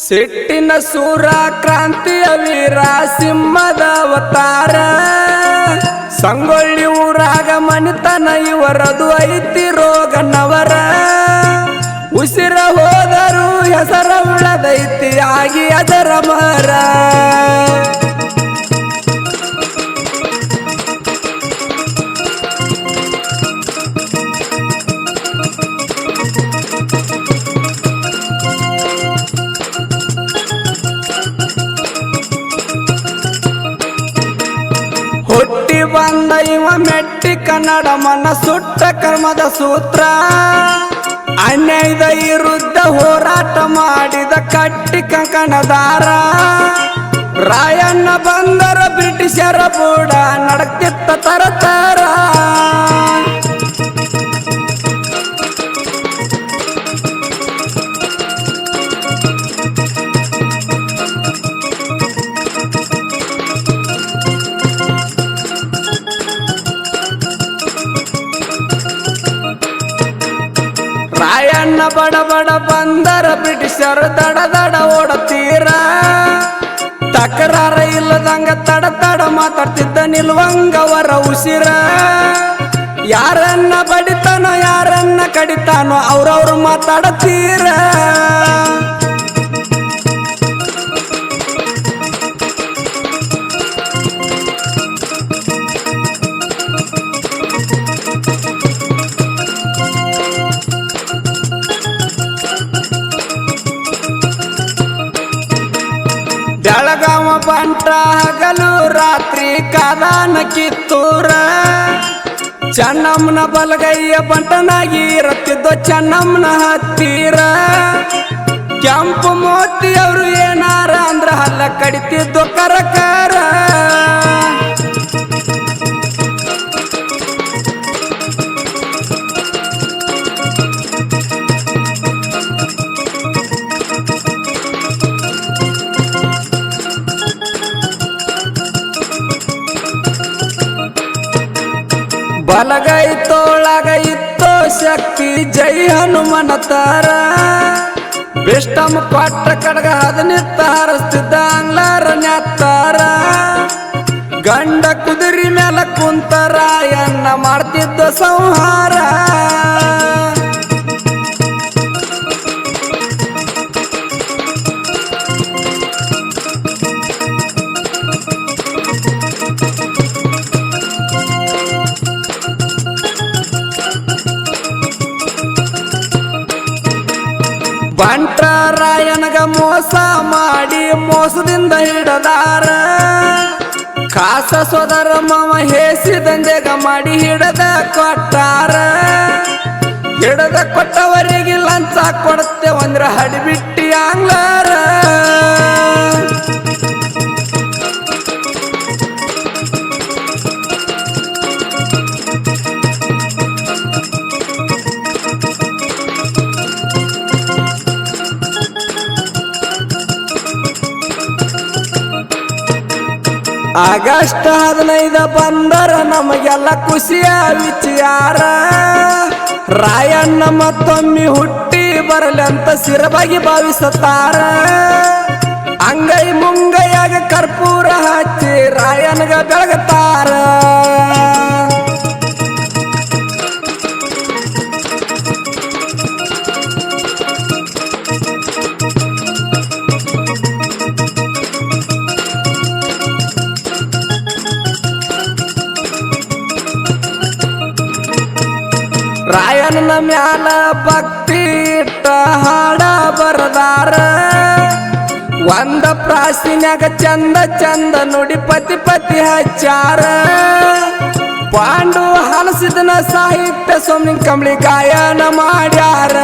ಸಿಟ್ಟಿನ ಸೂರ ಕ್ರಾಂತಿಯ ವೀರ ಸಿಂಹದ ಅವತಾರ ಸಂಗೊಳ್ಳಿ ಊರಾಗ ಮನಿತನ ಇವರದು ಐತಿ ರೋಗನವರ ಉಸಿರ ಹೋದರು ಹೆಸರ ಉಳದೈತಿ ಆಗಿ ಅದರ ಮರ ಹುಟ್ಟಿ ಬಂದ ಇವ ಮೆಟ್ಟಿ ಕನ್ನಡ ಮನ ಸುಟ್ಟ ಕರ್ಮದ ಸೂತ್ರ ಅನ್ಯಾಯದ ವಿರುದ್ಧ ಹೋರಾಟ ಮಾಡಿದ ಕಟ್ಟಿ ಕಂಕಣದಾರ ರಾಯಣ್ಣ ಬಂದರ ಬ್ರಿಟಿಷರ ಬೂಡ ನಡಕ್ತಿತ್ತ ತರತಾರ ರಾಯಣ್ಣ ಬಡ ಬಡ ಬಂದರ ಬ್ರಿಟಿಷರು ದಡ ದಡ ಓಡತೀರ ತಕರಾರ ಇಲ್ಲದಂಗ ತಡ ತಡ ಮಾತಾಡ್ತಿದ್ದ ನಿಲ್ವಂಗವರ ಉಸಿರ ಯಾರನ್ನ ಬಡಿತಾನೋ ಯಾರನ್ನ ಕಡಿತಾನೋ ಅವ್ರವ್ರು ಮಾತಾಡತೀರ ಬೆಳಗಾವ ಬಂಟ ಹಗಲು ರಾತ್ರಿ ಕಾದಾನ ಕಿತ್ತೂರ ಚೆನ್ನಮ್ಮನ ಬಲಗೈಯ ಬಂಟನಾಗಿ ಇರುತ್ತಿದ್ದ ಚೆನ್ನಮ್ಮನ ಹತ್ತಿರ ಕೆಂಪು ಮೋತಿಯವರು ಏನಾರ ಅಂದ್ರ ಹಲ್ಲ ಕಡಿತಿದ್ದು ಕರಕರ ಬಲಗೈ ತೋಳಗ ಇತ್ತೋ ಶಕ್ತಿ ಜೈ ಹನುಮನ ತರ ಬೆಷ್ಟಮ ಕೊಟ್ಟ ಕಡಗ ಹದನಿತ್ತ ಹರಸ್ತಿದ್ದ ಅಂಗ್ಲಾರ ನೆತ್ತಾರ ಗಂಡ ಕುದುರಿ ಮೇಲೆ ಕುಂತರ ಎನ್ನ ಮಾಡ್ತಿದ್ದ ಸಂಹಾರ ಬಂಟ ರಾಯನಗ ಮೋಸ ಮಾಡಿ ಮೋಸದಿಂದ ಹಿಡದಾರ ಕಾಸ ಸೋದರ ಮಾವ ಹೇಸಿದಂದೆಗ ಮಾಡಿ ಹಿಡದ ಕೊಟ್ಟಾರ ಹಿಡದ ಕೊಟ್ಟವರಿಗೆ ಲಂಚ ಕೊಡ್ತೇವಂದ್ರ ಹಡಿಬಿಟ್ಟಿ ಆಂಗ್ಲಾರ ಆಗಸ್ಟ್ 15 ಬಂದರ ನಮಗೆಲ್ಲ ಖುಷಿಯ ವಿಚಾರ ರಾಯಣ್ಣ ಮತ್ತೊಮ್ಮೆ ಹುಟ್ಟಿ ಬರಲಂತ ಸಿರಬಾಗಿ ಭಾವಿಸುತ್ತಾರ ಅಂಗೈ ಮುಂಗೈಯಾಗ ಕರ್ಪೂರ ಹಚ್ಚಿ ರಾಯಣ್ಣಗ ಬೆಳಗತಾರ ರಾಯಣ್ಣನ ಮ್ಯಾಲ ಭಕ್ತಿ ಇಟ್ಟ ಹಾಡ ಬರದಾರ ಒಂದ ಪ್ರಾಸಿನ್ಯಾಗ ಚಂದ ಚಂದ ನುಡಿ ಪತಿ ಪತಿ ಹಚ್ಚಾರ ಪಾಂಡು ಹಲಸಿದನ ಸಾಹಿತ್ಯ ಸೋಮನಿ ಕಂಬಳಿ ಗಾಯನ ಮಾಡ್ಯಾರ